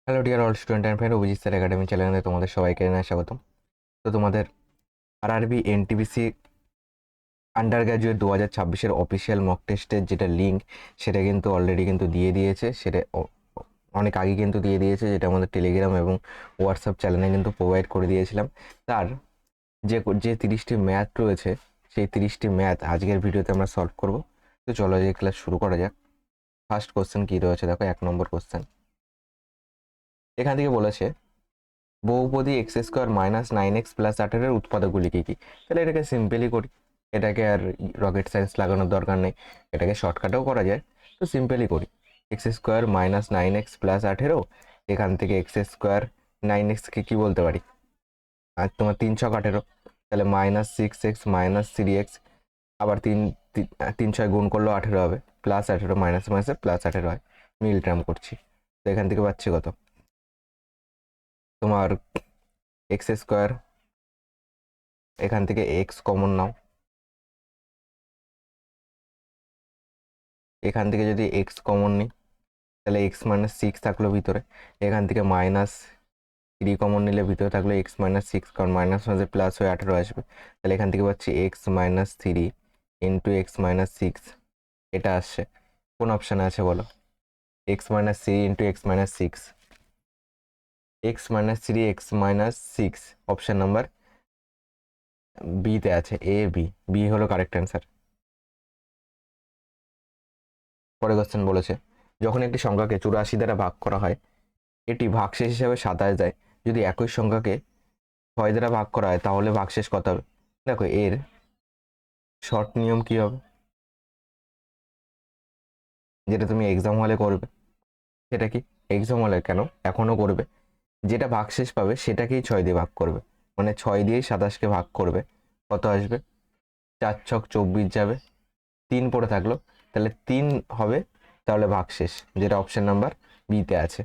Hello dear all student and friend, Abhijit sir academy চ্যানেলে তোমাদের সবাইকে জানাই স্বাগতম। তো তোমাদের আরআরবি এনটিপিসি আন্ডার গ্র্যাজুয়েট 2026-এর অফিসিয়াল মক টেস্টের যেটা লিঙ্ক, সেটা কিন্তু অলরেডি কিন্তু দিয়ে দিয়েছে। সেটা অনেক আগে কিন্তু দিয়ে দিয়েছে, যেটা আমাদের টেলিগ্রাম এবং হোয়াটসঅ্যাপ চ্যানেলে কিন্তু প্রোভাইড করে দিয়েছিলাম। তার যে যে 30টি ম্যাথ রয়েছে, সেই 30টি ম্যাথ আজকের ভিডিওতে আমরা সলভ করব। তো চলো এই ক্লাস শুরু করা যাক। ফার্স্ট কোশ্চেন কী রয়েছে দেখো, 1 নম্বর কোশ্চেন। এখান থেকে বলেছে বহুপদী x square minus 9x plus 18-এর উৎপাদকগুলি কী কী। তাহলে এটাকে সিম্পলি করি, এটাকে আর রকেট সায়েন্স লাগানোর দরকার নেই, এটাকে শর্টকাটেও করা যায়। তো সিম্পলি করি, x square minus 9x plus 18, এখান থেকে এক্স স্কোয়ার 9xকে কী বলতে পারি, আর তোমার 3 ছক 18, তাহলে -6x মাইনাস 3x, আবার 3 6 গুণ করলেও 18 হবে, প্লাস 18 মাইনাস মাইনাসে প্লাস 18 হয়, মিল টার্ম করছি। তো এখান থেকে পাচ্ছি কত, তোমার এক্স স্কোয়ার, এখান থেকে এক্স কমন নাও, এখান থেকে যদি এক্স কমন নিই তাহলে এক্স মাইনাস 6 থাকলো ভিতরে, এখান থেকে -3 কমন নিলে ভিতরে থাকলো এক্স মাইনাস 6, কারণ মাইনাস মাঝে প্লাস হয়ে 18 আসবে। তাহলে এখান থেকে পাচ্ছি x minus 3 into x minus 6, এটা আসছে। কোন অপশানে আছে বলো, x minus 3 into x minus 6, x minus 3 x minus 6 option number বিতে আছে, এ বি, বি হলো কারেক্ট অ্যান্সার। পরে কোশ্চেন বলেছে, যখন একটি সংখ্যাকে 84 দ্বারা ভাগ করা হয় এটি ভাগশেষ হিসাবে 27 দেয়। যদি একই সংখ্যাকে 6 দ্বারা ভাগ করা হয় তাহলে ভাগশেষ কত হবে। দেখো এর শর্ট নিয়ম কি হবে, যেটা তুমি এক্সাম হলে করবে, সেটা কি, এক্সাম হলে কেন এখনও করবে, যেটা ভাগশেষ পাবে সেটাকেই 6 দিয়ে ভাগ করবে, মানে 6 দিয়েই 27কে ভাগ করবে। কত আসবে, 4 ছক 24 যাবে, 3 পড়ে থাকলো, তাহলে 3 হবে, তাহলে ভাগশেষ, যেটা অপশন নাম্বার বিতে আছে।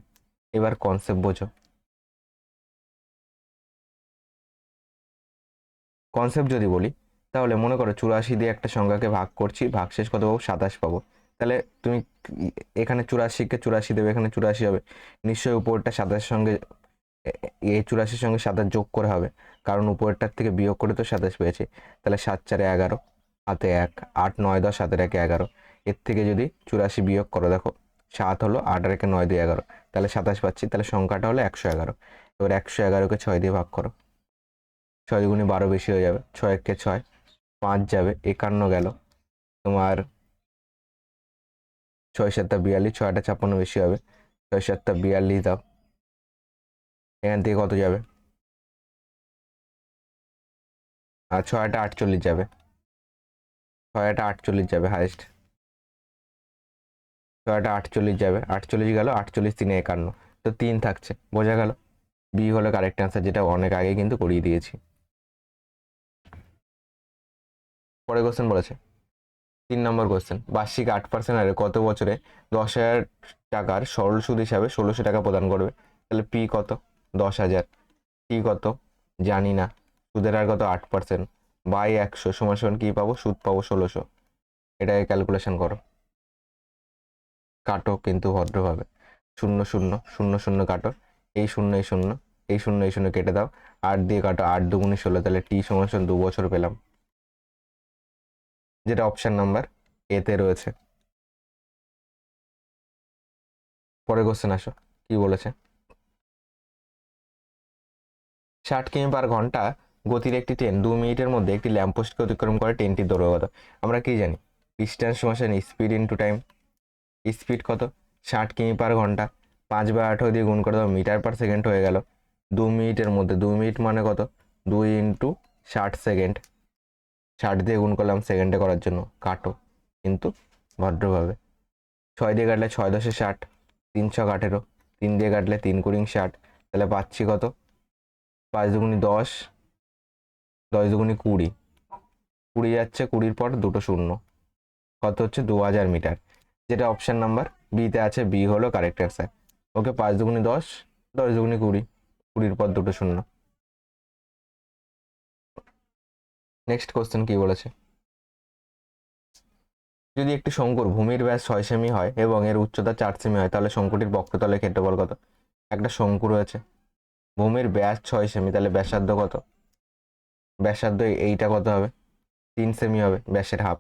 এবার কনসেপ্ট বোঝো। কনসেপ্ট যদি বলি, তাহলে মনে করো 84 দিয়ে একটা সংখ্যাকে ভাগ করছি, ভাগশেষ কত পাবো, 27 পাবো। তাহলে তুমি এখানে 84কে 84 দেবে, এখানে 84 হবে, নিশ্চয়ই উপরটা 27 সঙ্গে, এই 84 সঙ্গে 27 যোগ করে হবে, কারণ উপরেরটার থেকে বিয়োগ করে তো 27 পেয়েছে। তাহলে 7 4 11, হাতে 1, 8 9 10, হাতের 1 11, এর থেকে যদি 84 বিয়োগ করো, দেখো 7 হলো, 8 আর 1 9 2 11, তাহলে 27 পাচ্ছি। তাহলে সংখ্যাটা হলো 111। এবার 111কে 6 দিয়ে ভাগ করো, 6 দুগুণে 12 বেশি হয়ে যাবে, 6 1 6, 5 যাবে, 51 গেল, তোমার 6 7 42, 6 8 56 বেশি হবে, 6 7 42 দাও, এখান থেকে কত যাবে, আর 6 8 48 যাবে, 6 8 48 যাবে হাইস্ট, 6 8 48 যাবে, 48 গেল, 48 3 51, তো 3 থাকছে, বোঝা গেল। বি হলো কারেক্ট অ্যান্সার, যেটা অনেক আগে কিন্তু করিয়ে দিয়েছি। পরে কোশ্চেন বলেছে, 3 নম্বর কোশ্চেন, বার্ষিক 8% হারে কত বছরে 10,000 টাকার সরল সুদ হিসাবে 1600 টাকা প্রদান করবে। তাহলে পি কত, 10,000, টি কত জানি না, সুদের হার কত 8%, বাই 100 সমান সমান কী পাবো, সুদ পাবো 1600। এটাকে ক্যালকুলেশন করো, কাটো কিন্তু ভদ্রভাবে, 0 0 0 0 কাটো, এই 0 এই 0, এই 0 এই 0 কেটে দাও, 8 দিয়ে কাটো, 8 2 16, তাহলে টি সমান সমান 2 বছর পেলাম, যেটা অপশান নাম্বার এতে রয়েছে। পরে কোশ্চেন আসো, কি বলেছে, 60 কিমি/ঘন্টা গতির একটি ট্রেন 2 মিনিটের মধ্যে একটি ল্যাম্পপোস্টকে অতিক্রম করে, ট্রেনটির দৈর্ঘ্য কত। আমরা কি জানি, ডিস্টেন্স সমান স্পিড ইন্টু টাইম, স্পিড কত 60 কিমি/ঘন্টা, 5/18 দিয়ে গুণ করে দাও, মিটার/সেকেন্ড হয়ে গেল। 2 মিনিটের মধ্যে, 2 মিনিট মানে কত, 2 ইন্টু 60 সেকেন্ড, 60 দিয়ে গুণ করলাম সেকেন্ডে করার জন্য, কাটো কিন্তু ভদ্রভাবে, 6 দিয়ে কাটলে 6 10 60, 3 6 18, 3 দিয়ে কাটলে 3 কুড়ি 60, তাহলে পাচ্ছি কত, 5 দুগুণি 10, 10 দুগুণি 20, 20 যাচ্ছে, 20-র পর দুটো শূন্য, কত হচ্ছে 2000 মিটার, যেটা অপশান নাম্বার বিতে আছে। বি হলো কারেক্ট অ্যান্সার। ওকে, 5 দুগুণি 10, 10 দুগুণি 20, 20-র পর দুটো শূন্য। নেক্সট কোশ্চেন কি বলেছে, যদি একটি শঙ্কুর ভূমির ব্যাস 6 সেমি হয় এবং এর উচ্চতা 4 সেমি হয়, তাহলে শঙ্কুটির বক্রতলের ক্ষেত্রফল কত। একটা শঙ্কু রয়েছে, ভূমির ব্যাস 6 সেমি, তাহলে ব্যাসার্ধ কত? ব্যাসার্ধ এইটা কত হবে? 3 সেমি হবে, ব্যাসের হাফ।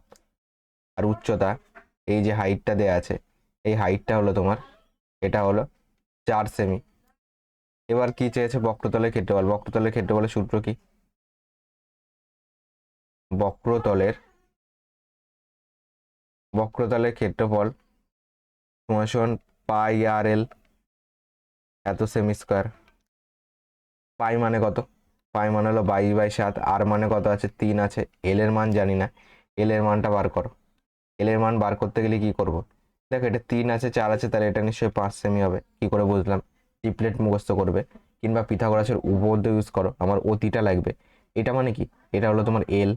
আর উচ্চতা, এই যে হাইটটা দেয়া আছে, এই হাইটটা হলো তোমার, এটা হলো 4 সেমি। এবার কি চেয়েছে? বক্রতলের ক্ষেত্রফল। বক্রতলের ক্ষেত্রফলের সূত্র কি? বক্রতলের ক্ষেত্রফল সমান পাই আর এল, এত সেমি স্কোয়ার। পাই মানে কত? পাই মানে হলো 22/7। আর মানে কত আছে? 3 আছে। এল এর মান জানি না, এল এর মানটা বার করো। এল এর মান বার করতে গেলে কি করব? দেখো এটা 3 আছে, 4 আছে, তাহলে এটা নিশ্চয়ই 5 সেমি হবে। কি করে বুঝলাম? ট্রিপলেট মুখস্থ করবে, কিংবা পিথাগোরাসের উপপাদ্য ইউজ করো। আমার অতিটা লাগবে। এটা মানে কি? এটা হলো তোমার এল।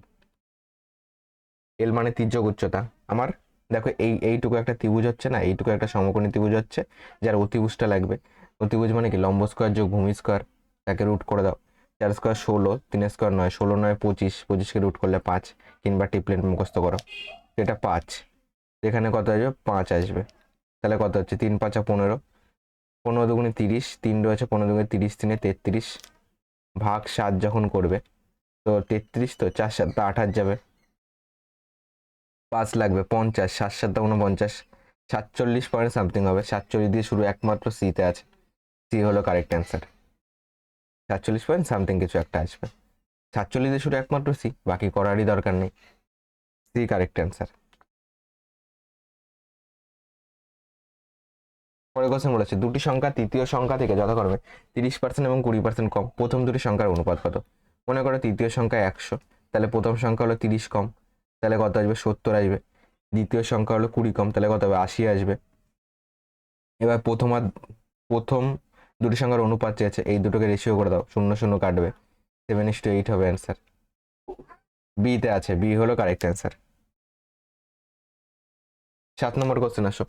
এল মানে তির্যক উচ্চতা। আমার দেখো এইটুকু একটা ত্রিভুজ হচ্ছে না, এইটুকু একটা সমকোণী ত্রিভুজ হচ্ছে, যার অতিভুজটা লাগবে। অতিভুজ মানে কি? লম্ব স্কোয়ার যোগ ভূমি স্কোয়ার, তাকে রুট করে দাও। 4 স্কোয়ার 16, 3 স্কোয়ার 9, 16 9 25, 25কে রুট করলে 5, কিংবা ট্রিপলেট মুখস্থ করো। এটা 5, এখানে কত আসবে? 5 আসবে। তাহলে কত হচ্ছে? 3 5 15, 15 দুগুণে 30, 3 রয়েছে, 15 দুগুণে 30, 3 33, ভাগ 7 যখন করবে তো 33, তো 4 7 28 যাবে, 5 লাগবে 50, 7 7 49, 47 পয়েন্ট সামথিং হবে। 47 দিয়ে শুরু, একমাত্র সিতে আছে। সি হলো কারেক্ট অ্যান্সার। 47 পয়েন্ট সামথিং কিছু একটা আসবে। 47 দিয়ে শুরু, একমাত্র সি, বাকি করারই দরকার নেই। C correct answer. পরের কোশ্চেন বলেছে, দুটি সংখ্যা তৃতীয় সংখ্যা থেকে যথাক্রমে 30% এবং 20% কম। প্রথম দুটি সংখ্যার অনুপাত কত? মনে করো তৃতীয় সংখ্যা 100, তাহলে প্রথম সংখ্যা হলো 30 কম, তাহলে কত আসবে? 70 আসবে। দ্বিতীয় সংখ্যা হলো 20 কম, তাহলে কত হবে? 80 আসবে। এবার প্রথম দুটি সংখ্যার অনুপাত চেয়েছে, এই দুটোকে রেশিও করে দাও, 0 0 কাটবে, 7:8 হবে অ্যান্সার। বিতে আছে, বি হলো কারেক্ট অ্যান্সার। 7 নম্বর কোশ্চেন আসো।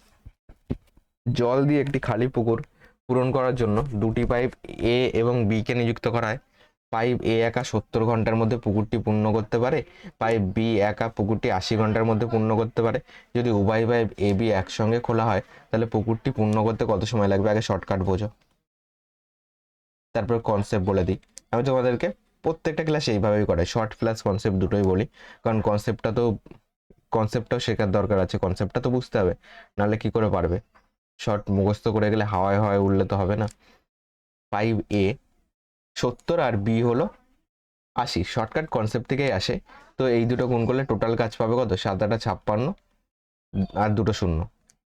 জল দিয়ে একটি খালি পুকুর পূরণ করার জন্য দুটি পাইপ এ এবং বি কে নিযুক্ত করা হয়। পাইপ এ একা 70 ঘন্টার মধ্যে পুকুরটি পূর্ণ করতে পারে, পাইপ বি একা পুকুরটি 80 ঘন্টার মধ্যে পূর্ণ করতে পারে। যদি উভয় পাইপ এ বি একসঙ্গে খোলা হয়, তাহলে পুকুরটি পূর্ণ করতে কত সময় লাগবে? আগে শর্টকাট বোঝো, তারপর কনসেপ্ট বলে দিই। আমি তোমাদেরকে প্রত্যেকটা ক্লাসে এইভাবেই করাই, শর্ট প্লাস কনসেপ্ট দুটোই বলি, কারণ কনসেপ্টটাও শেখার দরকার আছে, কনসেপ্টটা তো বুঝতে হবে, নাহলে কি করে পারবে? শর্ট মুখস্থ করে গেলে হাওয়ায় হাওয়ায় উঠলে তো হবে না। 5A 70 আর বি হলো 80, শর্টকাট কনসেপ্ট থেকেই আসে। তো এই দুটো গুণ করলে টোটাল কাজ পাবে কত? 7 8 56 আর দুটো শূন্য।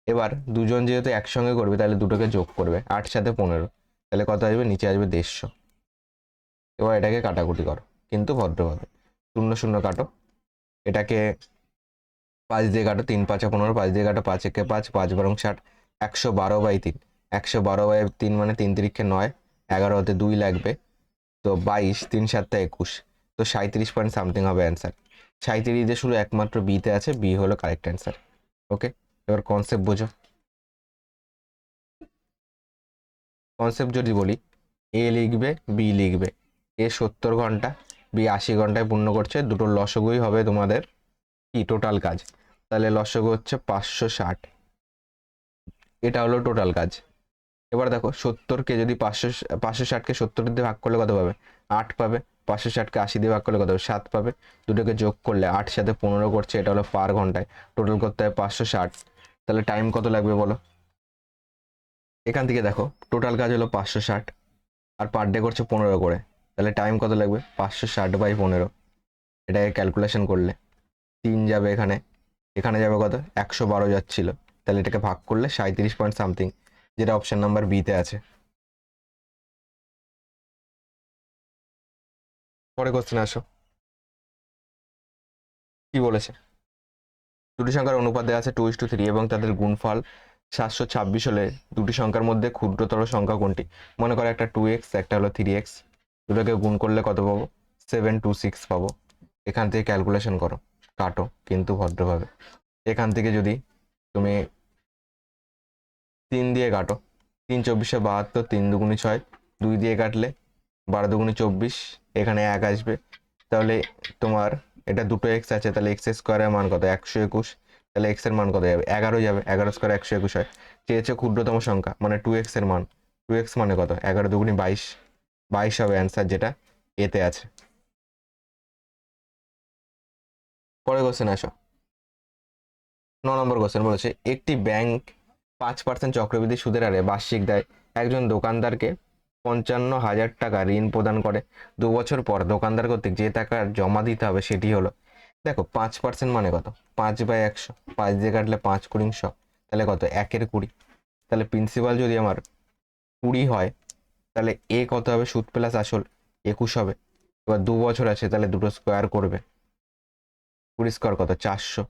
এবার দুজন যেহেতু একসঙ্গে করবে, তাহলে দুটোকে যোগ করবে, 8 সাথে 15, তাহলে কত আসবে? নিচে আসবে 150। এবার এটাকে কাটাকুটি করো, কিন্তু ভদ্রভাবে, 0 0 কাটো, এটাকে 5 দিয়ে কাটো, 3 5 15, 5 দিয়ে কাটো, 5 1 5, 5 12 60, 112/3, 112/3 মানে 3 3 9, 11 হতে 2 লাগবে, তো 22, 3 7 21, তো 37 পয়েন্ট সামথিং হবে অ্যান্সার। 37 দিয়ে শুরু, একমাত্র বিতে আছে, বি হলো কারেক্ট অ্যান্সার। ওকে, এবার কনসেপ্ট বোঝো। কনসেপ্ট যদি বলি, এ লিখবে, বি লিখবে, এ 70 ঘন্টা, বি 80 ঘন্টায় পূর্ণ করছে, দুটোর লসগুই হবে তোমাদের কি? টোটাল কাজ। তাহলে লসগু হচ্ছে 560, এটা হলো টোটাল কাজ। এবার দেখো 70কে যদি 560কে 70 দিয়ে ভাগ করলে কত পাবে? 8 পাবে। 560কে 80 দিয়ে ভাগ করলে কত হবে? 7 পাবে। দুটোকে যোগ করলে 8 সাথে 15 করছে, এটা হলো পার ঘন্টায়, টোটাল করতে হয় 560। তাহলে টাইম কত লাগবে বলো? এখান থেকে দেখো টোটাল কাজ হলো 560, আর পার ডে করছে 15 করে, তাহলে টাইম কত লাগবে? 560/15, এটাকে ক্যালকুলেশন করলে 3 যাবে এখানে, এখানে যাবে কত? 112 যাচ্ছিল, তাহলে এটাকে ভাগ করলে 37 পয়েন্ট সামথিং, যেটা অপশন নাম্বার বিতে আছে। পরে কোশ্চেন আসো, কি বলেছে? দুটি সংখ্যার অনুপাত দেওয়া আছে 2:3 এবং তাদের গুণফল 726 হলে দুটি সংখ্যার মধ্যে ক্ষুদ্রতর সংখ্যা কোনটি? মনে করো একটা 2x, একটা হলো 3x, দুটোকে গুণ করলে কত পাবো? 726 পাবো। এখান থেকে ক্যালকুলেশন করো, কাটো কিন্তু ভদ্রভাবে। এখান থেকে যদি তুমি 3 দিয়ে কাটো, 3 4 72, 3 2 6, 2 দিয়ে কাটলে 12 2 24, এখানে 1 আসবে, তাহলে তোমার এটা দুটো এক্স আছে, তাহলে এক্স স্কোয়ারের মান কত? 121, তাহলে এক্স এর মান কত যাবে? 11 যাবে, 11 স্কোয়ার 121 হয়। চেয়েছে ক্ষুদ্রতম সংখ্যা, মানে 2x এর মান, 2x মানে কত, 11 দুগুনি 22, 22 হবে অ্যান্সার, যেটা এতে আছে। পরে কোশ্চেন আসো। 9 নম্বর কোশ্চেন বলেছে, একটি ব্যাংক 5% চক্রবৃদ্ধি সুদের হারে বার্ষিক দেয় একজন দোকানদারকে 55,000 টাকা ঋণ প্রদান করে। 2 বছর পর দোকানদার কর্তৃক যে টাকা জমা দিতে হবে সেটি হলো, দেখো 5% মানে কত, 5/100, 5 দিয়ে কাটলে 5 কুড়ি 100, তাহলে কত, 1/20। তাহলে প্রিন্সিপাল যদি আমার 20 হয়, তাহলে এ কত হবে, সুদ প্লাস আসল 21 হবে। এবার 2 বছর আছে, তাহলে দুটো স্কোয়ার করবে, 20 স্কোয়ার কত, 400,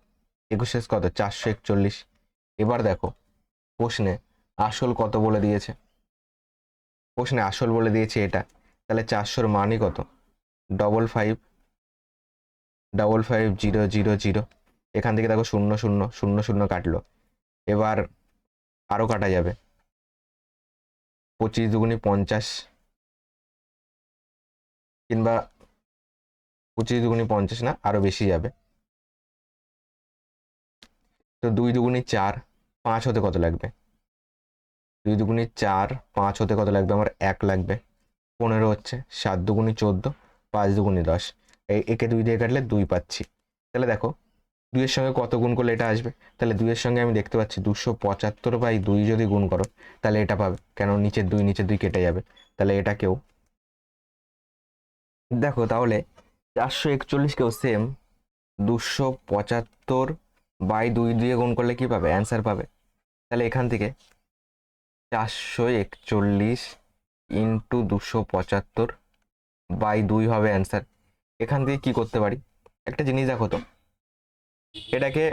21 কত, 441। এবার দেখো প্রশ্নে আসল কত বলে দিয়েছে, প্রশ্নে আসল বলে দিয়েছে এটা, তাহলে 400-র মানই কত, 55550000। এখান থেকে দেখো 0 0 0 0 কাটলো। এবার আরো কাটা যাবে, 25 দুগুনি 50, কিংবা 25 দুগুনি 50 না, আরো বেশি যাবে। তো 2 দুগুনি 4, 5 হতে কত লাগবে, 2 দুগুনি 4, 5 হতে কত লাগবে, আমার 1 লাগবে। 15 হচ্ছে, 7 দুগুনি 14, 5 দুগুনি 10, একে 2 দিয়ে কাটলে 2 পাচ্ছি। তাহলে দেখো 2 এর সঙ্গে কত গুণ করলে এটা আসবে, তাহলে 2 এর সঙ্গে আমি দেখতে পাচ্ছি 275/2 যদি গুণ করো তাহলে এটা পাবে, কেন নিচের 2 কেটে যাবে, তাহলে এটাকেও দেখো, তাহলে 441কেও সেম 275/2 দিয়ে গুণ করলে কি পাবে, অ্যান্সার পাবে। তাহলে এখান থেকে 441 ইন্টু 275/2 হবে অ্যান্সার। এখান থেকে কি করতে পারি, একটা জিনিস দেখো তো, এটাকে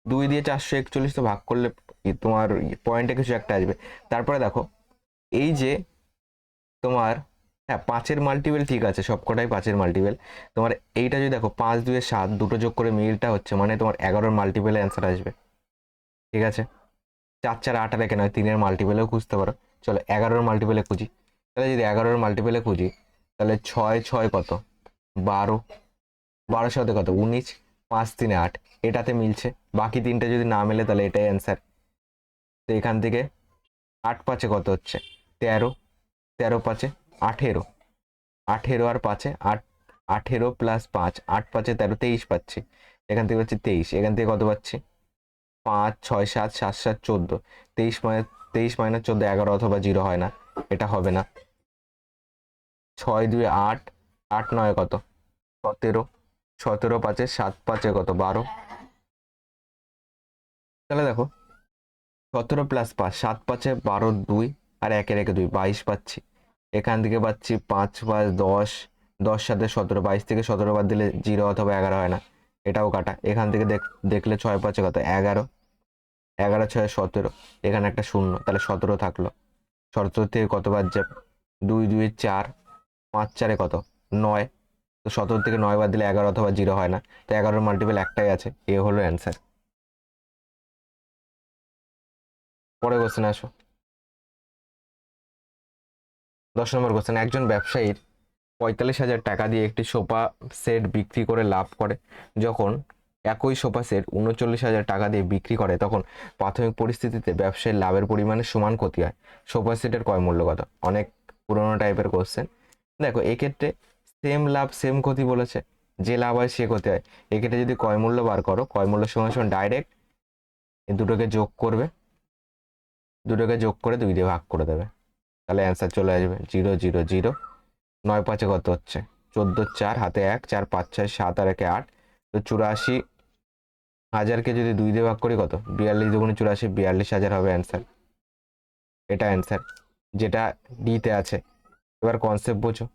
2 দিয়ে 441 তো ভাগ করলে তোমার পয়েন্টে কিছু একটা আসবে। তারপরে দেখো এই যে তোমার, হ্যাঁ 5-এর মাল্টিপল ঠিক আছে, সবকটাই 5-এর মাল্টিপল। তোমার এইটা যদি দেখো 5 2 7, দুটো যোগ করে মিলটা হচ্ছে, মানে তোমার 11-র মাল্টিপলে অ্যান্সার আসবে। ঠিক আছে, 4 4 8 রেখে নয়, 3-এর মাল্টিপলেও খুঁজতে পারো। চলো 11-র মাল্টিপলে খুঁজি। তাহলে যদি 11-র মাল্টিপলে খুঁজি, তাহলে 6 6 কত, 12, 12 সাথে কত, 19, 5 3 8, এটাতে মিলছে। বাকি তিনটে যদি না মেলে তাহলে এটাই অ্যান্সার। তো এখান থেকে 8 5 কত হচ্ছে, 13, 13 5 18, 18 আর 5 8, 18 প্লাস 5, 8 5 13, 23 পাচ্ছি। এখান থেকে পাচ্ছি 23, এখান থেকে কত পাচ্ছি, 5 6 7 7 7 14, 23 মাইনাস 14 11 অথবা 0 হয় না, এটা হবে না। 6 2 8, 8 9 কত, 17, 17 5 7 5 কত, 12। তাহলে দেখো 17 প্লাস 5, 7 5 12, 2 আর 1 1 2, 22 পাচ্ছি। এখান থেকে পাচ্ছি 5 5 10, 10 সাথে 17, 22 থেকে 17 বাদ দিলে 0 অথবা 11 হয় না, এটাও কাটা। এখান থেকে দেখলে 6 5 কত, 11, 11 6 17, এখানে একটা শূন্য, তাহলে 17 থাকলো। 17 থেকে কত বাদ যাবে, 2 2 4, 5 4 কত, 9। তো 17 থেকে 9 বাদ দিলে 11 অথবা 0 হয় না, তো 11-র মাল্টিপল একটাই আছে, এ হলো অ্যান্সার। পরে কোশ্চেন আসো। 10 নম্বর কোশ্চেন, একজন ব্যবসায়ীর 45,000 টাকা দিয়ে একটি সোফা সেট বিক্রি করে লাভ করে। যখন একই সোফা সেট 39,000 টাকা দিয়ে বিক্রি করে, তখন প্রাথমিক পরিস্থিতিতে ব্যবসায়ীর লাভের পরিমাণের সমান ক্ষতি হয়। সোফা সেটের ক্রয় মূল্য কত? অনেক পুরোনো টাইপের কোশ্চেন। দেখো এক্ষেত্রে সেম লাভ সেম ক্ষতি বলেছে, যে লাভ হয় সে ক্ষতি হয়। এক্ষেত্রে যদি ক্রয় মূল্য বার করো, ক্রয় মূল্যের সঙ্গে সঙ্গে ডাইরেক্ট দুটোকে যোগ করবে, দুটোকে যোগ করে 2 দিয়ে ভাগ করে দেবে, তাহলে অ্যান্সার চলে আসবে 0 0 0। 9 5 কত হচ্ছে, 14 4 হাতে 1, 4 5 6 7 আর 1 8, তো 84,000কে যদি 2 দিয়ে ভাগ করি কত, 42 দুগুণে 84, 42,000 হবে অ্যান্সার। এটা অ্যান্সার, যেটা ডিতে আছে। এবার কনসেপ্ট বোঝো।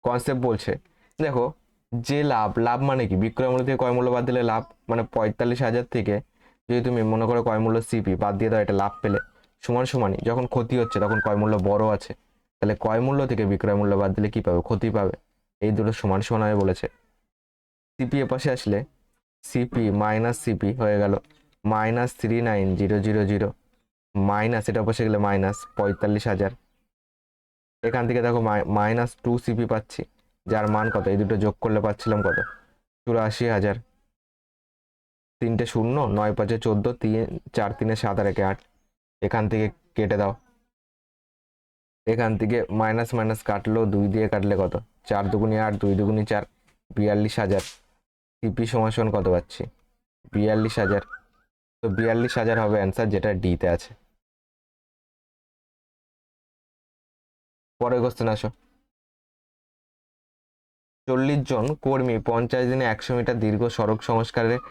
কনসেপ্ট বলছে, দেখো যে লাভ, লাভ মানে কি, বিক্রয় মূল্য থেকে ক্রয় মূল্য বাদ দিলে লাভ, মানে 45,000 থেকে যদি তুমি মনে করো ক্রয় মূল্য সিপি বাদ দিয়ে দাও, এটা লাভ পেলে সমান সমানই যখন ক্ষতি হচ্ছে তখন ক্রয় মূল্য বড় আছে, তাহলে ক্রয় মূল্য থেকে বিক্রয় মূল্য বাদ দিলে কি পাবে, ক্ষতি পাবে। এই দুটো সমান সমান হবে বলেছে। সিপি এ পাশে আসলে সিপি মাইনাস সিপি হয়ে গেল -39,000, মাইনাস এটা পাশে গেলে মাইনাস 45,000। এখান থেকে দেখো -2 সিপি পাচ্ছি, যার মান কত, এই দুটো যোগ করলে পাচ্ছিলাম কত, 84,000। 3টে শূন্য, 9 5 14, 3 4 3 7 আর 1 8, এখান থেকে কেটে দাও, এখান থেকে মাইনাস মাইনাস কাটলো, 2 দিয়ে কাটলে কত, 4 দুগুনি 8, 2 দুগুনি 4, 42,000। সিপি সমান কত পাচ্ছি, 42,000। তো 42,000 হবে অ্যান্সার, যেটা ডিতে আছে। পরের কোশ্চেন আসো। 40 জন কর্মী 50 দিনে 100 মিটার দীর্ঘ সড়ক সংস্কারের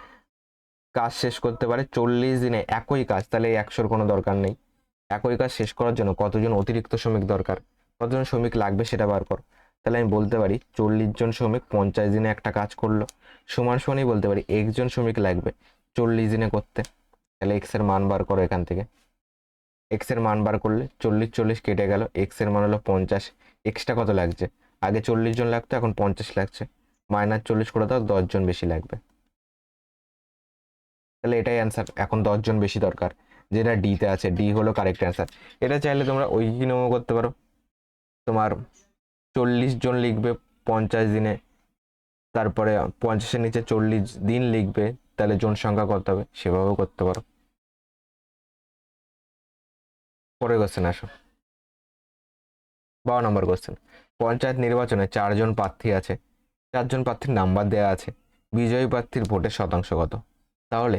কাজ শেষ করতে পারে। 40 দিনে একই কাজ, তাহলে এই 100-র কোনো দরকার নেই। একই কাজ শেষ করার জন্য কতজন অতিরিক্ত শ্রমিক দরকার, কতজন শ্রমিক লাগবে সেটা বার কর। তাহলে আমি বলতে পারি 40 জন শ্রমিক 50 দিনে একটা কাজ করলো, সমান সমানই বলতে পারি একজন শ্রমিক লাগবে 40 দিনে করতে। তাহলে এক্স এর মান বার করো এখান থেকে। এক্স এর মান বার করলে 40 40 কেটে গেল, এক্স এর মান হলো 50। এক্সটা কত লাগছে, আগে 40 জন লাগতো, এখন 50 লাগছে, -40 করে দাও, 10 জন বেশি লাগবে। তাহলে এটাই অ্যান্সার, এখন 10 জন বেশি দরকার, যেটা ডিতে আছে। ডি হলো কারেক্ট অ্যান্সার। এটা চাইলে তোমরা ওই নিয়মও করতে পারো, তোমার 40 জন লিখবে 50 দিনে, তারপরে 50-এর নিচে 40 দিন লিখবে, তাহলে জন সংখ্যা কত হবে, সেভাবেও করতে পারো। পরের কোশ্চেন আসো, 12 নম্বর কোশ্চেন। পঞ্চায়েত নির্বাচনে 4 জন প্রার্থী আছে, 4 জন প্রার্থীর নাম্বার দেওয়া আছে, বিজয়ী প্রার্থীর ভোটের শতাংশ কত। তাহলে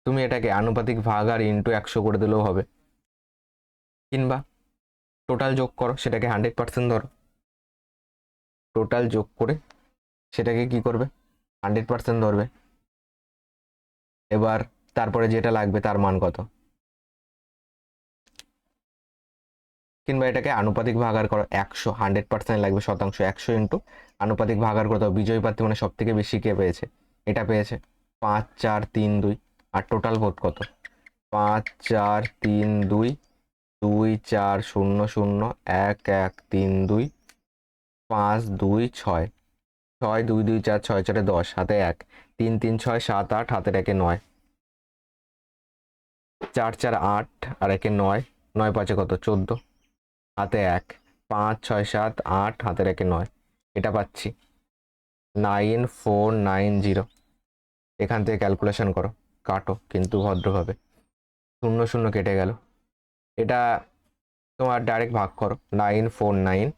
তুমি এটাকে আনুপাতিক ভাগ আর ইন্টু 100 করে দিলেও হবে, কিংবা টোটাল যোগ করো, সেটাকে 100% ধরো, টোটাল যোগ করে সেটাকে কি করবে, 100% ধরবে। এবার তারপরে যেটা লাগবে তার মান কত, কিংবা এটাকে আনুপাতিক ভাগার করো, 100, 100% লাগবে শতাংশ, 100 ইন্টু আনুপাতিক ভাগার করতে হবে। বিজয়ী প্রার্থী মানে সব থেকে বেশি কে পেয়েছে, এটা পেয়েছে 5 4 3 2। আর টোটাল ভোট কত, 5 4 3 2, 2 4 0 0 1 1 3 2, 5 2 6, 6 2 2 4 6 4 10, হাতে 1, 3 3 6 7 8, হাতের 1 9, 4 4 8 আর 1 9, 9 5 কত 14, হাতে 1, 5 6 7 8, হাতের 1 9, এটা পাচ্ছি 9490। এখান থেকে ক্যালকুলেশন করো, কাটো কিন্তু ভদ্রভাবে, 0 0 কেটে গেল। এটা তোমার ডাইরেক্ট ভাগ করো, 949,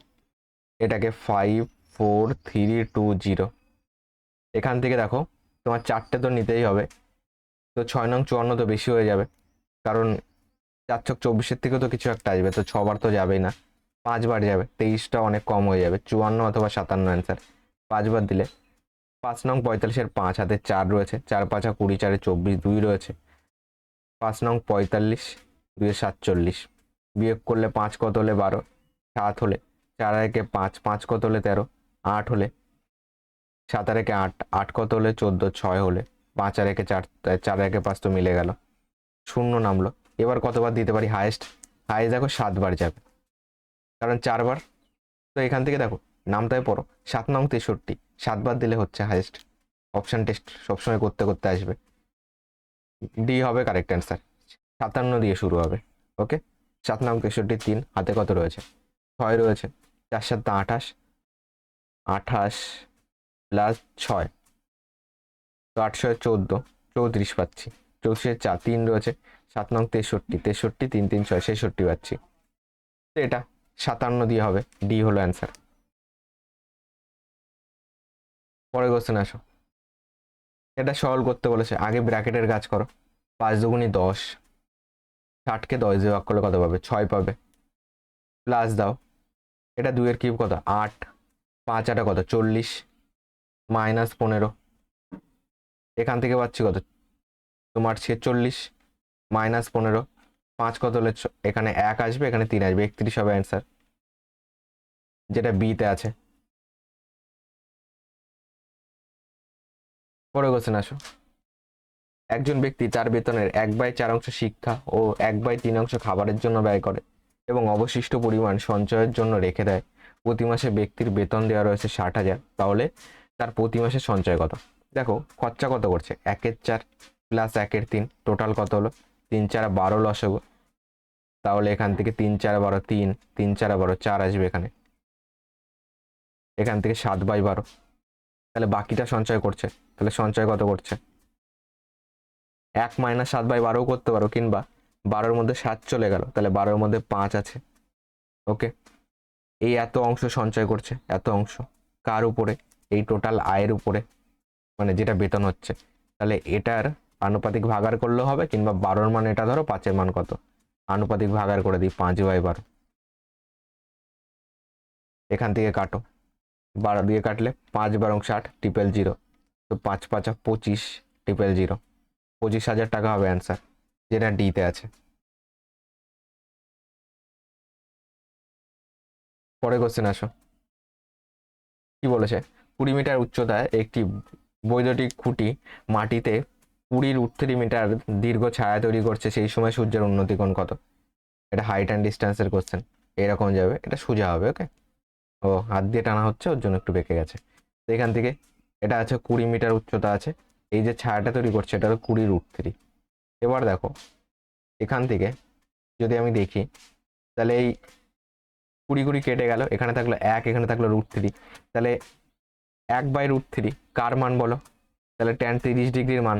এটাকে 54320। এখান থেকে দেখো তোমার 4টে তো নিতেই হবে, তো 6 নং 54 তো বেশি হয়ে যাবে, কারণ 4 ছক 24-এর থেকে তো কিছু একটা আসবে, তো 6বার তো যাবেই না, 5বার যাবে, 23টা অনেক কম হয়ে যাবে, 54 অথবা 57 অ্যান্সার। 5বার দিলে 5 নং 45-এর 5, হাতে 4 রয়েছে, 4 5 20, 4 24, 2 রয়েছে, 5 নং 45, 2 47, বিয়োগ করলে 5 কত হলে 12, 7 হলে, 4 আর 1 5, 5 কত হলে 13, 8 হলে, 7 আর 1 8, 8 কত হলে 14, 6 হলে, 5 আর 1 4, 4 আর 1 5 তো মিলে গেল, 0 নামলো। এবার কতবার দিতে পারি হাইয়েস্ট, হাইয়েস্ট দেখো 7বার যাবে, কারণ 4বার, তো এখান থেকে দেখো নামটাই পড়ো, 7 নং 63, 7বার দিলে হচ্ছে হাইয়েস্ট। অপশন টেস্ট সবসময় করতে করতে আসবে, ডি হবে কারেক্ট অ্যান্সার, 57 দিয়ে শুরু হবে। ওকে, 7 নং 63, 3, হাতে কত রয়েছে, 6 রয়েছে, 4 7 28, 28 প্লাস 6, তো 8 14, 34 পাচ্ছি, 34 4 3 রয়েছে, 7 নং 63, 63 3 3 6, 66 পাচ্ছি, তো এটা 57 দিয়ে হবে, ডি হলো অ্যান্সার। পরের কোশ্চেন আসো, এটা সলভ করতে বলেছে, আগে ব্র্যাকেটের কাজ করো, 5 দুগুনি 10, 60কে 10 দিয়ে ভাগ করলে কত পাবে, 6 পাবে, প্লাস দাও, এটা 2 এর কিউব কত 8, 5 8 কত 40, -15, এখান থেকে পাচ্ছি কত তোমার 46, -15, 5 কত হলে এখানে 1 আসবে, এখানে 3 আসবে, 31 হবে অ্যান্সার, যেটা বিতে আছে। পরে কোশ্চেন আসো, একজন ব্যক্তি তার বেতনের 1/4 অংশ শিক্ষা ও 1/3 অংশ খাবারের জন্য ব্যয় করে এবং অবশিষ্ট পরিমাণ সঞ্চয়ের জন্য রেখে দেয়। প্রতি মাসে ব্যক্তির বেতন দেওয়া রয়েছে 60,000, তাহলে তার প্রতি মাসে সঞ্চয় কত। দেখো খরচা কত করছে, 1 এর 4 প্লাস 1 এর 3, টোটাল কত হলো 3 4 12 লসাগু, তাহলে এখান থেকে 3 4 12, 3 3 4 12, 4 আসবে এখানে, এখান থেকে 7/12, তাহলে বাকিটা সঞ্চয় করছে, তাহলে সঞ্চয় কত করছে, 1 - 7/12 করতে পারো, কিংবা 12-র মধ্যে 7 চলে গেল, তাহলে 12-র মধ্যে 5 আছে। ওকে, এই এত অংশ সঞ্চয় করছে, এত অংশ কার উপরে? এই টোটাল আয়ের উপরে, মানে যেটা বেতন হচ্ছে। তাহলে এটার আনুপাতিক ভাগার করলেও হবে, কিংবা 12-র মান এটা ধরো, 5-এর মান কত, আনুপাতিক ভাগার করে দিই 5/12। এখান থেকে কাটো, 12 দিয়ে কাটলে 5 × 60 000, তো 5 × 5 = 25 000, 25,000 টাকা হবে অ্যান্সার, যেটা ডিতে আছে। পরে কোশ্চেন আসো, কি বলেছে? 20 মিটার উচ্চতায় একটি বৈদ্যুতিক খুঁটি মাটিতে 20 মিটার দীর্ঘ ছায়া তৈরি করছে, সেই সময় সূর্যের উন্নতিকোণ কত? এটা হাইট অ্যান্ড ডিস্টেন্সের কোশ্চেন, এরকম যাবে, এটা সোজা হবে। ওকে, ও হাত দিয়ে টানা হচ্ছে, ওর জন্য একটু বেঁকে গেছে। তো এখান থেকে এটা আছে 20 মিটার উচ্চতা আছে, এই যে ছায়াটা তৈরি করছে এটা হলো 20√3। এবার দেখো এখান থেকে যদি আমি দেখি, তাহলে এই 20 কেটে গেল, এখানে থাকলো 1, এখানে থাকলো √3, তাহলে 1/√3 কার মান বলো? তাহলে ট্যান 30 ডিগ্রির মান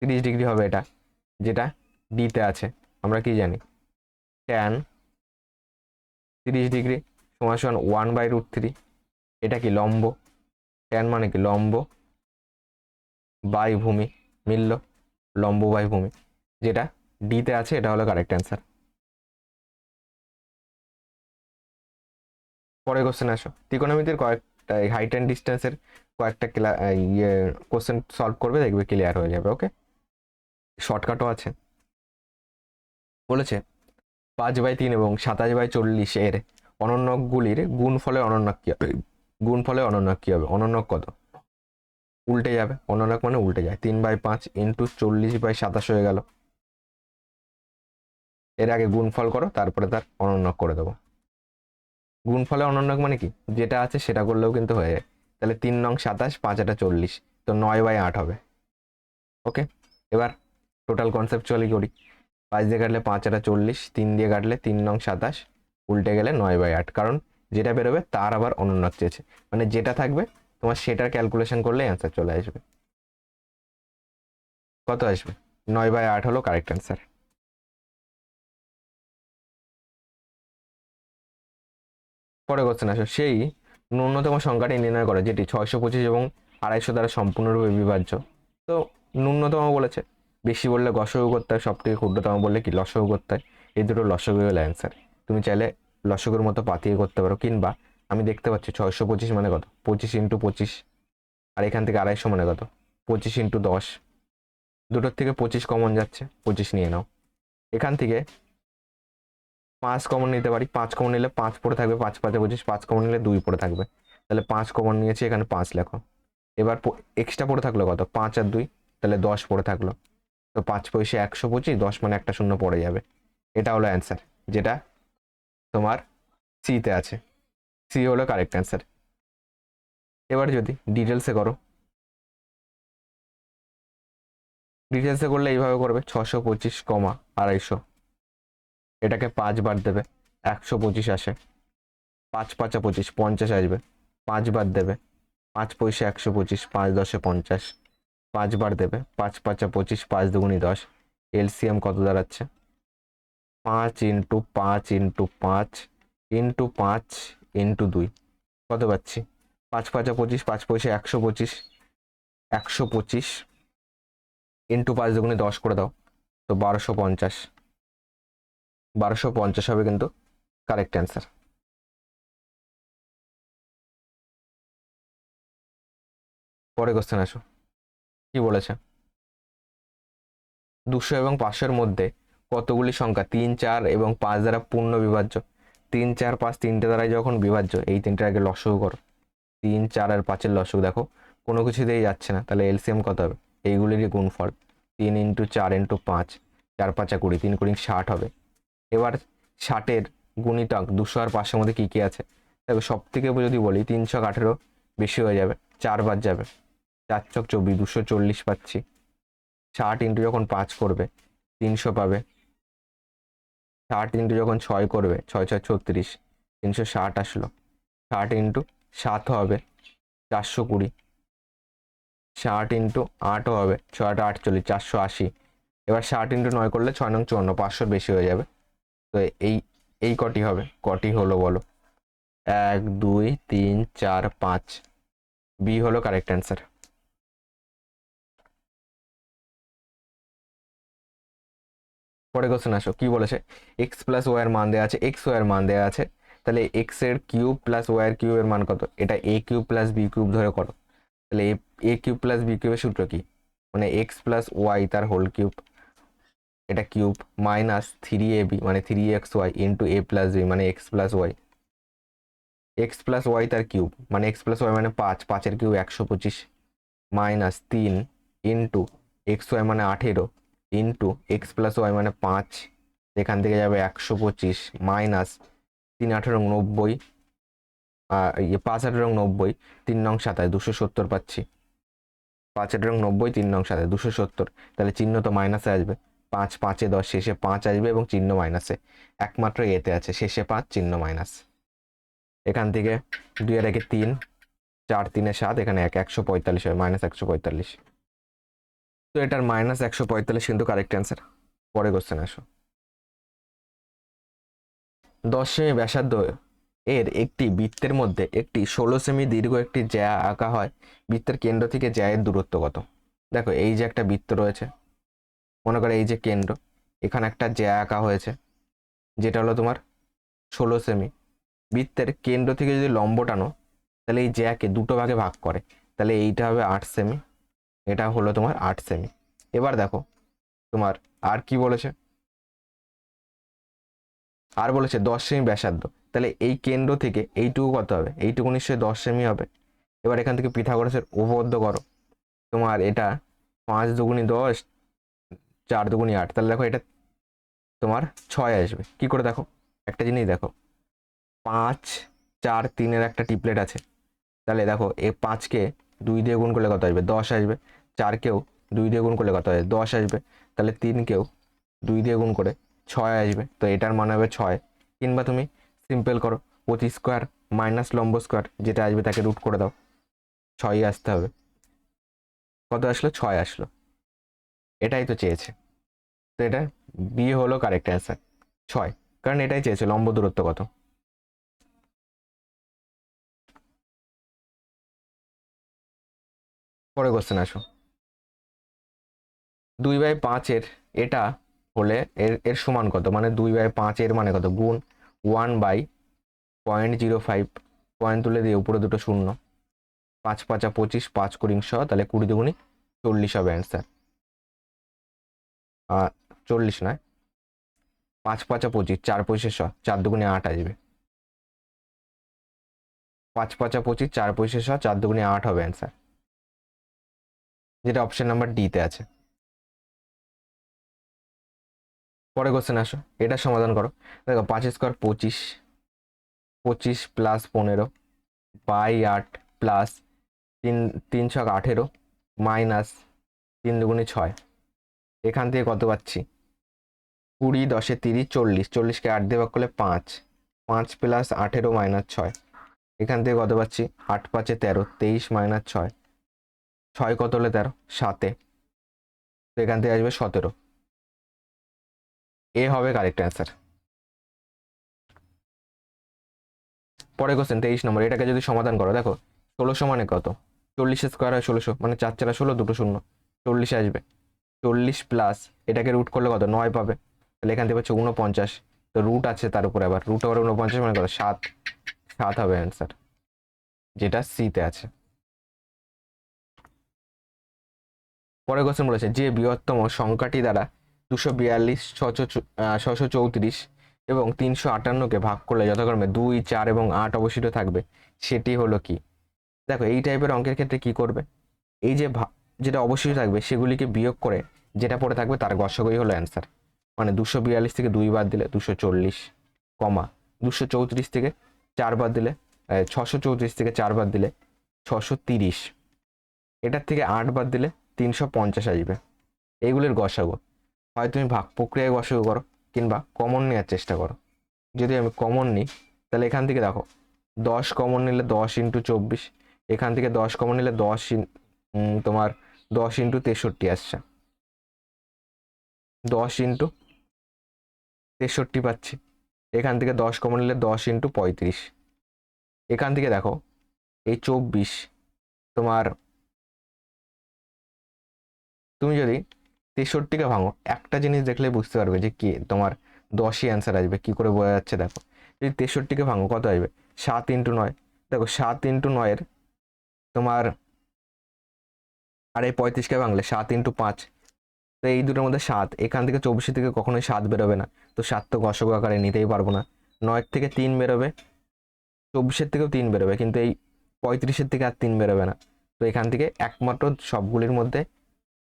30 ডিগ্রি হবে, এটা যেটা ডিতে আছে। আমরা কি জানি, ট্যান 30 ডিগ্রি সমান সমান 1/√3। এটা কি লম্ব, ট্যান মানে কি লম্ব বাই ভূমি, মিলল, লম্ব বাই ভূমি, যেটা ডিতে আছে, এটা হলো কারেক্ট অ্যান্সার। পরে কোশ্চেন আসো, ত্রিকোণমিতির কয়েকটা হাইট অ্যান্ড ডিস্টেন্সের কয়েকটা কোশ্চেন সলভ করবে, দেখবে ক্লিয়ার হয়ে যাবে। ওকে, শর্টকাটও আছে। বলেছে 5/3 এবং 27/40 এর অনন্যকগুলির গুণফলের অনন্যক কি হবে? গুণফলের অনন্যক কি হবে? অনন্যক কত? উল্টে যাবে, অনন্যক মানে উল্টে যায়। 3/5 × 40/27 হয়ে গেল। এর আগে গুণফল করো, তারপরে তার অনন্যক করে দেবো। গুণফলে অনন্যক মানে কি, যেটা আছে সেটা করলেও কিন্তু হয়ে যায়। তাহলে 3 নং 27, 5 এটা 40, তো 9/8 হবে। ওকে, এবার টোটাল কনসেপচুয়ালি করি। 5 দিয়ে কাটলে 5 এটা 40, 3 দিয়ে কাটলে 3 নং 27, উল্টে গেলে 9/8, কারণ যেটা বেরোবে তার আবার অনন্যক চেয়েছে, মানে যেটা থাকবে তোমার সেটার ক্যালকুলেশন করলে অ্যান্সার চলে আসবে। কত আসবে? 9/8 হলো কারেক্ট অ্যান্সার। পরে কোশ্চেন আসো, সেই ন্যূনতম সংখ্যাটি নির্ণয় করে যেটি 625 এবং 250 দ্বারা সম্পূর্ণরূপে বিভাজ্য। তো ন্যূনতম বলেছে, বেশি বললে গসগু করতে হয়, সব থেকে ক্ষুদ্রতম বললে কি লসগু করতে হয়। এই দুটো লসগু হলো অ্যান্সার। তুমি চাইলে লসগুর মতো পাতিয়ে করতে পারো, কিংবা আমি দেখতে পাচ্ছি 625 মানে কত, 25 × 25, আর এখান থেকে 250 মানে কত, 25 × 10, দুটোর থেকে 25 কমন যাচ্ছে, 25 নিয়ে নাও। এখান থেকে 5 কমন নিতে পারি, 5 কমন নিলে 5 পড়ে থাকবে, 5 × 5 = 25, 5 কমন নিলে 2 পড়ে থাকবে, তাহলে 5 কমন নিয়েছি, এখানে 5 লেখো। এবার এক্সট্রা পড়ে থাকলো কত, 5 আর 2, তাহলে 10 পড়ে থাকলো, তো 5 পয়সা 125, 10 মানে একটা শূন্য পড়ে যাবে। এটা হলো অ্যান্সার, যেটা তোমার সিতে আছে, সি হলো কারেক্ট অ্যান্সার। এবার যদি ডিটেলসে করো, ডিটেলসে করলে এইভাবে করবে, 625, 250, এটাকে 5 বার দেবে, 125 আসে, 5 × 5 = 25, 50 আসবে, 5 বার দেবে, 5 পয়সা 125, 5 × 10 = 50, 5 বার দেবে, 5 × 5 = 25, 5 × 2 = 10, এলসিএম কত দাঁড়াচ্ছে? 5 × 5 × 5 × 5 × 2, কত পাচ্ছি? 5 × 5 = 25, 5 পয়সা 125, 125 × 5 × 2 = 10 করে দাও, তো 1250, 1250 হবে কিন্তু কারেক্ট অ্যান্সার। পরে কোশ্চেন আসো, কি বলেছে? 200 এবং 500-এর মধ্যে কতগুলি সংখ্যা 3, 4 এবং 5 দ্বারা পূর্ণ বিভাজ্য? 3, 4, 5 তিনটে দ্বারাই যখন বিভাজ্য, এই তিনটের আগে লসগু করো। 3, 4 আর 5-এর লসগু দেখো কোনো কিছুতেই যাচ্ছে না, তাহলে এলসিএম কত হবে? এইগুলিরই গুণফল, 3 × 4 × 5, 4 × 5 = 20, 3 × 60 হবে। এবার 60-এর গুণিতক 200 আর 500-এর মধ্যে কি কি আছে? দেখো সব থেকে যদি বলি 318 বেশি হয়ে যাবে, 4 বার যাবে, 4 × 24, 240 পাচ্ছি। 60 ইন্টু যখন 5 করবে 300 পাবে, 60 ইন্টু যখন 6 করবে 6 × 6 = 36, 360 আসলো। 60 ইন্টু 7 হবে 420, 60 ইন্টু 8 হবে, 6 × 8 = 48, 480, এবার 60 × 9 করলে 6 × 9 = 54, 500 বেশি হয়ে যাবে। তো এই কটি হবে, কটি হলো বলো? 1 2 3 4 5। বি হলো কারেক্ট অ্যান্সার। পরে কোশ্চেন আসো, কি বলেছে? এক্স প্লাস ওয়াই এর মান দেওয়া আছে, এক্স ওয়াই এর মান দেওয়া আছে, তাহলে এক্স এর কিউব প্লাস ওয়াই এর কিউবের মান কত? এটা এ কিউব প্লাস বি কিউব ধরে করো। তাহলে এ কিউব প্লাস বি কিউবের সূত্র কি? মানে এক্স প্লাস ওয়াই তার হোল কিউব, এটা কিউব, মাইনাস 3ab মানে 3xy into A plus B মানে X plus Y, X plus Y তার কিউব মানে এক্স প্লাস ওয়াই মানে 5, 5 এর cube 125, minus 3 into X Y মানে 18 ইন্টু এক্স প্লাস ওয়াই মানে 5, এখান থেকে যাবে 125, মাইনাস 3 18 90, 5 18 90, 3 নং 27, 270 পাচ্ছি। 5 18 90, 3 নং 27, 270, তাহলে চিহ্ন তো মাইনাসে আসবে। 5 5 এ 10, শেষে 5 আসবে এবং চিহ্ন মাইনাসে, একমাত্র এতে আছে শেষে 5 চিহ্ন মাইনাস। এখান থেকে 2 এর 1 3, 4 3 7, এখানে 145 হয়, -145। তো এটার -145 কিন্তু কারেক্ট অ্যান্সার। পরে কোশ্চেন আসো, 10 সেমি ব্যাসার্ধ এর একটি বৃত্তের মধ্যে একটি 16 সেমি দীর্ঘ একটি জ্যা আঁকা হয়, বৃত্তের কেন্দ্র থেকে জ্যায়ের দূরত্ব কত? দেখো এই যে একটা বৃত্ত রয়েছে, মনে করো এই যে কেন্দ্র, এখানে একটা জ্যা আঁকা হয়েছে যেটা হলো তোমার 16 সেমি। বৃত্তের কেন্দ্র থেকে যদি লম্ব টানো তাহলে এই জ্যাকে দুটো ভাগে ভাগ করে, তাহলে এইটা হবে 8 সেমি, এটা হলো তোমার 8 সেমি। এবার দেখো তোমার আর কি বলেছে, আর বলেছে 10 সেমি ব্যাসার্ধ, তাহলে এই কেন্দ্র থেকে এইটুকু কত হবে? এইটুকু নিশ্চয়ই 10 সেমি হবে। এবার এখান থেকে পিথাগোরাসের উপপাদ্য করো, তোমার এটা 5 দুগুণি 10, 4 দুগুণি 8, তাহলে দেখো এটা তোমার 6 আসবে। কি করে দেখো, একটা জিনিস দেখো, 5 4 3 এর একটা টিপলেট আছে, তাহলে দেখো এই 5কে 2 দিয়ে গুণ করলে কত আসবে? 10 আসবে। 4কেও 2 দিয়ে গুণ করলে কত আসবে? 10 আসবে। তাহলে 3কেও 2 দিয়ে গুণ করে 6 আসবে, তো এটার মান হবে 6। কিংবা তুমি সিম্পল করো, অতি স্কোয়ার মাইনাস লম্ব স্কোয়ার, যেটা আসবে তাকে রুট করে দাও, 6ই আসতে হবে। কত আসলো? 6 আসলো। এটাই তো চেয়েছে, তো এটা বি হলো কারেক্ট অ্যান্সার, 6, কারণ এটাই চেয়েছে লম্ব দূরত্ব কত। পরে কোশ্চেন আসো, 2/5 এর এটা হলে এর এর সমান কত? মানে 2/5 এর মানে কত? গুণ 1/0.05, পয়েন্ট তুলে দিয়ে উপরে দুটো শূন্য, 5 5 25, 5 কুড়ি 100, তাহলে 20 দুগুণি 40 হবে অ্যান্সার। 40 নয়, 5 5 25, 4 পয়সা 100, 4 দুগুণি 8 আসবে। 5 5 25, 4 পয়সা 100, 4 দুগুণি 8 হবে অ্যান্সার, যেটা অপশন নাম্বার ডি তে আছে। পরে কোশ্চেন আসো, এটা সমাধান করো। দেখো 5 স্কোয়ার 25, 25 প্লাস 15 বাই 8 প্লাস 3 3 ছক 18 মাইনাস 3 দুগুণি 6, এখান থেকে কত পাচ্ছি? 20 10 30, 40, 40কে 8 দিয়ে ভাগ করলে 5, 5 প্লাস 18 মাইনাস 6, এখান থেকে কত পাচ্ছি? 8 5 13, 23 মাইনাস 6, 6 কত হলে 13? 7, তো এখান থেকে আসবে 17, এ হবে কারেক্ট অ্যান্সার। পরে কোশ্চেন 23 নম্বর, এটাকে যদি সমাধান করো, দেখো 16 মানে কত? 40 স্কোয়ার হয় 1600, মানে 4 4 16, দুটো শূন্য, 40 আসবে। 40 প্লাস এটাকে রুট করলে কত? 9 পাবে, তাহলে এখান থেকে হচ্ছে 49, তো রুট আছে তার উপরে, আবার রুট ওভার 49 মানে কত? 7, 7 হবে অ্যান্সার, যেটা সিতে আছে। পরে কোশ্চেন বলেছে যে বৃহত্তম সংখ্যাটি দ্বারা 242, 634 এবং 358কে ভাগ করলে যথাক্রমে 2 4 এবং 8 অবশিষ্ট থাকবে, সেটি হলো কি? দেখো এই টাইপের অঙ্কের ক্ষেত্রে কি করবে, এই যে যেটা অবশিষ্ট থাকবে সেগুলিকে বিয়োগ করে যেটা পড়ে থাকবে তার গসাগুই হলো অ্যান্সার। মানে 242 থেকে 2 বাদ দিলে 240, কমা 234 থেকে 4 বাদ দিলে 634 থেকে 4 বাদ দিলে 630, এটার থেকে 8 বাদ দিলে 350 আসবে। এইগুলির গসাগু হয় তুমি ভাগ প্রক্রিয়ায় গসাগু করো কিংবা কমন নেওয়ার চেষ্টা করো। যদি আমি কমন নিই তাহলে এখান থেকে দেখো 10 কমন নিলে 10 ইন্টু 24, এখান থেকে 10 কমন নিলে 10 তোমার 10 ইন্টু 63 আসছে। 10 × 63 পাচ্ছি। এখান থেকে 10 কমন নিলে 10 × 35। এখান থেকে দেখো এই 24 তোমার, তুমি যদি 63কে ভাঙো একটা জিনিস দেখলে বুঝতে পারবে যে কি তোমার 10ই অ্যান্সার আসবে। কি করে বোঝা যাচ্ছে দেখো, যদি 63কে ভাঙো কত আসবে, 7 × 9। দেখো 7 × 9 তোমার, আর এই 35কে ভাঙলে 7 × 5, তো এই দুটোর মধ্যে 7, এখান থেকে 24 থেকে কখনোই 7 বেরোবে না, তো 7 তো গসক আকারে নিতেই পারবো না। 9 থেকে 3 বেরোবে, 24 থেকেও 3 বেরোবে, কিন্তু এই 35 থেকে আর 3 বেরোবে না। তো এখান থেকে একমাত্র সবগুলির মধ্যে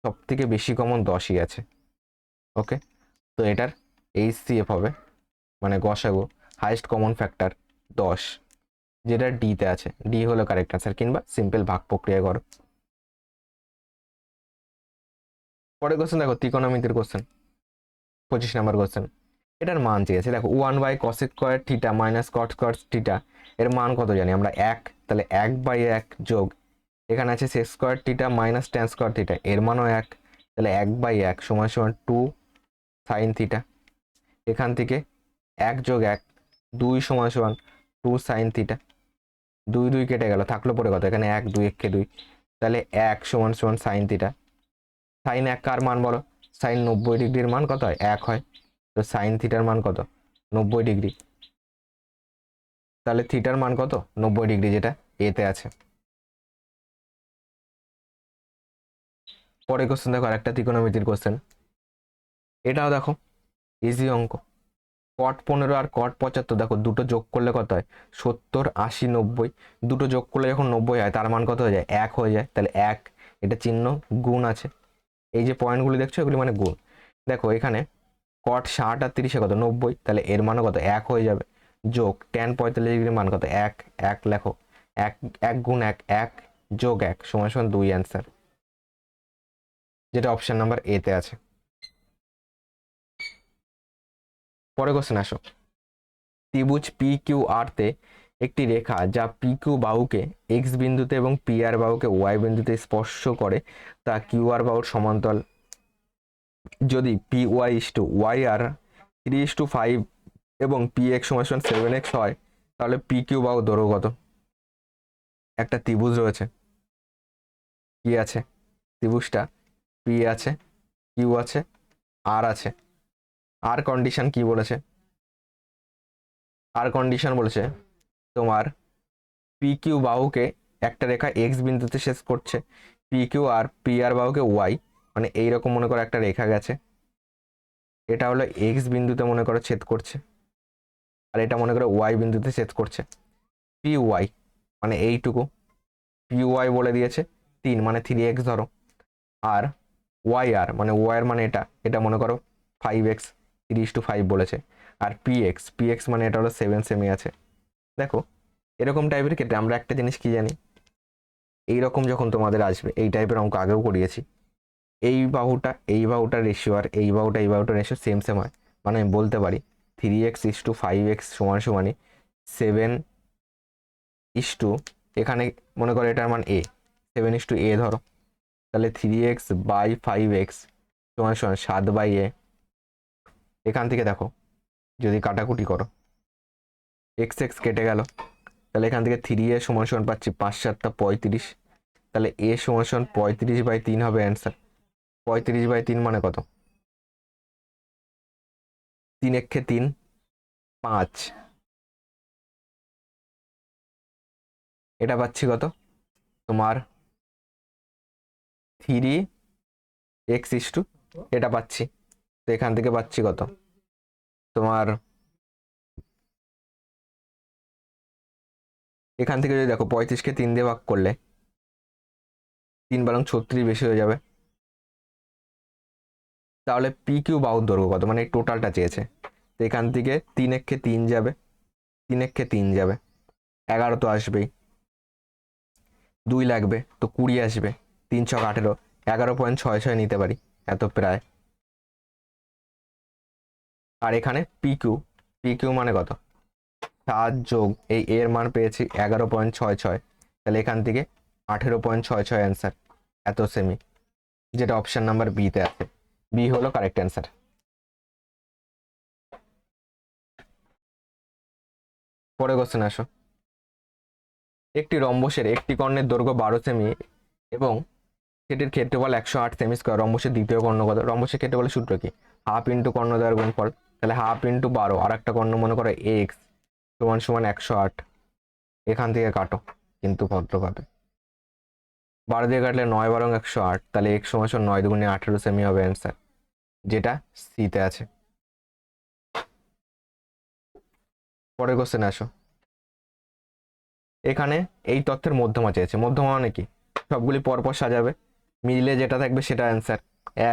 সব থেকে বেশি কমন 10ই আছে। ওকে, তো এটার HCF হবে মানে গসাগু, হাইয়েস্ট কমন ফ্যাক্টর 10, যেটা ডিতে আছে। ডি হলো কারেক্ট আনসার, কিংবা সিম্পল ভাগ প্রক্রিয়া করো। পরের কোশ্চেন দেখো, ত্রিকোণমিতির কোশ্চেন, 25 নম্বর কোশ্চেন। এটার মান চেয়েছে, দেখো 1/cos² মাইনাস cot² এর মান কত জানি আমরা, 1, তাহলে 1/1 যোগ, এখানে আছে sec² মাইনাস tan² এর মানও 1, তাহলে 1/1 সমান সমান 2 sin θ। এখান থেকে 1 যোগ 1 2 সমান সমান 2 sin θ। 2 2 কেটে গেল, থাকলো পরে কত, এখানে 1 2 1 2, তাহলে 1 সমান সমান sin θ। sin 1 কার মান বলো, sin 90 ডিগ্রির মান কত হয়, 1 হয়। তো sin θ মান কত, 90 ডিগ্রি, তাহলে থিটার মান কত, 90 ডিগ্রি, যেটা এতে আছে। পরে কোশ্চেন দেখো, আরেকটা ত্রিকোণমিতির কোশ্চেন। এটাও দেখো ইজি অঙ্ক। cot 15 আর cot 75, দেখো দুটো যোগ করলে কত হয়, 70 80 90, দুটো যোগ করলে যখন 90 হয় তার মান কত হয়ে যায়, 1 হয়ে যায়, তাহলে 1, এটা চিহ্ন গুণ আছে, এই যে পয়েন্টগুলি দেখছো এগুলি মানে গুণ। দেখো এখানে cot 60 আর 30 কত, 90, তাহলে এর মানও কত, 1 হয়ে যাবে, যোগ tan 45 ডিগ্রির মান কত, 1 1 লেখো, 1 1 গুণ 1 1 যোগ 1 সমান সমান 2 অ্যান্সার, যেটা অপশন নাম্বার এ তে আছে। পরে কোশ্চেন আসো, ত্রিভুজ PQR তে একটি রেখা যা PQ বাহুকে x বিন্দুতে এবং PR বাহুকে y বিন্দুতে স্পর্শ করে তা QR বাহুর সমান্তরাল। যদি PY/YR 3:5 এবং PX = 7x হয়, তাহলে PQ বাহু দৈর্ঘ্য কত। একটা ত্রিভুজ রয়েছে, কি আছে ত্রিভুজটা, P আছে, Q আছে, R আছে। আর কন্ডিশন কি বলেছে, আর কন্ডিশন বলেছে তোমার PQ বাহুকে একটা রেখা x বিন্দুতে শেষ করছে, PQ আর PR বাহুকে y, মানে এইরকম মনে করো একটা রেখা গেছে, এটা হলো x বিন্দুতে মনে করো ছেদ করছে, আর এটা মনে করো y বিন্দুতে ছেদ করছে। PY মানে এইটুকু, PY বলে দিয়েছে 3, মানে 3x ধরো, আর YR মানে y মানে এটা, এটা মনে করো 5x, 3:5 বলেছে, আর PX মানে এটা হলো 7 সেমি আছে। দেখো এরকম টাইপের ক্ষেত্রে আমরা একটা জিনিস কি জানি, এইরকম যখন তোমাদের আসবে, এই টাইপের অঙ্ক আগেও করিয়েছি, এই বাহুটার রেশিও আর এই বাহুটার রেশিও সেম সেম হয়, মানে আমি বলতে পারি 3x/5x সমান সমানই 7 এখানে মনে করো এটার মান a, 7:a ধরো, তাহলে 3x/5x সমান সমান 7/a। এখান থেকে দেখো যদি কাটাকুটি করো x কেটে গেল, তাহলে এখান থেকে 3a সমান সমান পাচ্ছি 5 7 35, তাহলে a সমান সমান 35/3 হবে অ্যান্সার। 35/3 মানে কত, 3 1 3 5, এটা পাচ্ছি কত তোমার 3x, এটা পাচ্ছি, তো এখান থেকে পাচ্ছি কত তোমার, এখান থেকে যদি দেখো 35কে 3 দিয়ে ভাগ করলে 3 বারং 36 বেশি হয়ে যাবে, তাহলে PQ বাহুর দৈর্ঘ্য কত, মানে টোটালটা চেয়েছে। তো এখান থেকে 3 1 3 যাবে, 3 1 3 যাবে, 11 তো আসবেই, 2 লাগবে তো 20 আসবে, 3 6 18, 11.66 নিতে পারি, এত প্রায়। আর এখানে PQ মানে কত, 7 যোগ এই এর মান পেয়েছি 11.66, তাহলে এখান থেকে 18.66 অ্যান্সার, এত সেমি, যেটা অপশন নাম্বার বি তে আছে। বি হলো কারেক্ট অ্যান্সার। পরে কোশ্চেন আসো। একটি রম্বসের একটি কর্ণের দৈর্ঘ্য 12 সেমি এবং সেটির ক্ষেত্রফল 108 সেমি স্কোয়ার। রম্বসের দ্বিতীয় কর্ণ কত? রম্বসের ক্ষেত্রফলের সূত্র কি? হাফ ইন্টু কর্ণদ্বয়ের গুণফল। তাহলে হাফ ইন্টু 12, আর একটা কর্ণ মনে করো এক্স সমান সমান 108। এখান থেকে কাটো কিন্তু ভদ্রভাবে, 12 দিয়ে কাটলে 9 12 108, তাহলে এক্স সমান সমান 9 দুগুণে 18 সেমি হবে অ্যান্সার, যেটা সিতে আছে। পরের কোশ্চেন আসো। এখানে এই তথ্যের মধ্যমা চেয়েছে। মধ্যমা মানে কি? সবগুলি পরপর সাজাবে, মিডিলে যেটা থাকবে সেটা অ্যান্সার।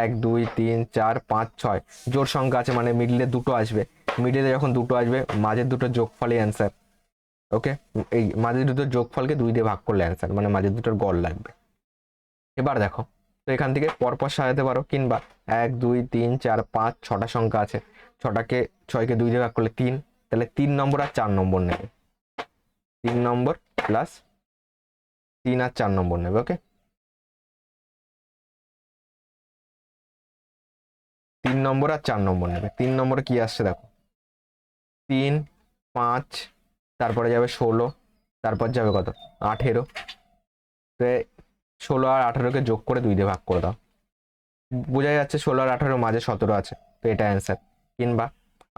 1 2 3 4 5 6 জোড় সংখ্যা আছে মানে মিডিলে দুটো আসবে। মিডিলে যখন দুটো আসবে মাঝের দুটো যোগফলই অ্যান্সার। ওকে, এই মাঝের দুটোর যোগফলকে 2 দিয়ে ভাগ করলে অ্যান্সার, মানে মাঝের দুটোর গড় লাগবে। এবার দেখো, তো এখান থেকে পরপর সাজাতে পারো, কিংবা 1 2 3 4 5 6টা সংখ্যা আছে, 6কে 2 দিয়ে ভাগ করলে 3, তাহলে 3 নম্বর আর 4 নম্বর নেবে। 3 নম্বর প্লাস 3 আর 4 নম্বর নেবে। ওকে, 3 নম্বর আর 4 নম্বর নেবে। 3 নম্বরে কি আসছে দেখো, 3 5, তারপরে যাবে 16, তারপর যাবে কত 18। তো 16 আর 18কে যোগ করে 2 দিয়ে ভাগ করে দাও, বোঝা যাচ্ছে 16 আর 18 মাঝে 17 আছে, তো এটা অ্যান্সার। কিংবা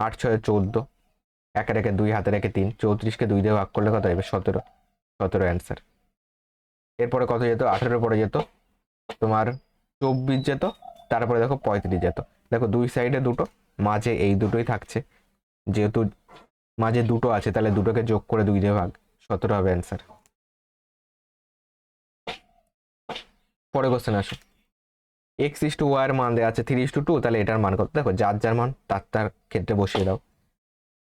8 6 14, একে রেখে 2 হাতে রেখে 3, 34কে 2 দিয়ে ভাগ করলে কত হবে 17, 17 অ্যান্সার। এরপরে কত যেত? 18 পরে যেত তোমার 24 যেত, তারপরে দেখো 35 যেত। দেখো দুই সাইডে দুটো, মাঝে এই দুটোই থাকছে, যেহেতু মাঝে দুটো আছে তাহলে দুটোকে যোগ করে 2 দিয়ে ভাগ, 17 হবে অ্যান্সার। পরে কোশ্চেন আসো। এক্স ইস টু ওয়াই এর মান দেওয়া আছে 3:2, তাহলে এটার মান কত? দেখো যার যার মান তার তার ক্ষেত্রে বসিয়ে দাও।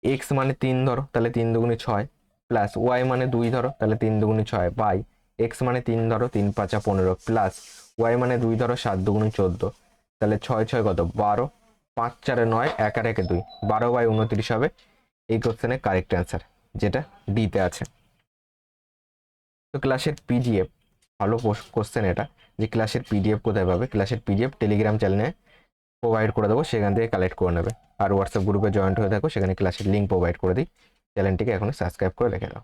এক্স মানে 3 ধরো, তাহলে 3 দুগুণে 6, প্লাস ওয়াই মানে 2 ধরো, তাহলে 3 দুগুণে 6, বাই এক্স মানে 3 ধরো, 3 5 15, প্লাস ওয়াই মানে 2 ধরো, 7 দুগুণে 14, তাহলে 6 6 কত 12, 5 4 9, 1 আর 1 2, 12 বাই 29 হবে এই কোশ্চেনের কারেক্ট অ্যান্সার, যেটা ডিতে আছে। তো ক্লাসের পিডিএফ, ভালো কোশ্চেন এটা, যে ক্লাসের পিডিএফ কোথায় পাবে? ক্লাসের পিডিএফ টেলিগ্রাম চ্যানেলে প্রোভাইড করে দেবো, সেখান থেকে কালেক্ট করে নেবে। আর হোয়াটসঅ্যাপ গ্রুপে জয়েন্ট হয়ে থাকো, সেখানে ক্লাসের লিঙ্ক প্রোভাইড করে দিই। চ্যানেলটিকে এখন সাবস্ক্রাইব করে রেখে দাও।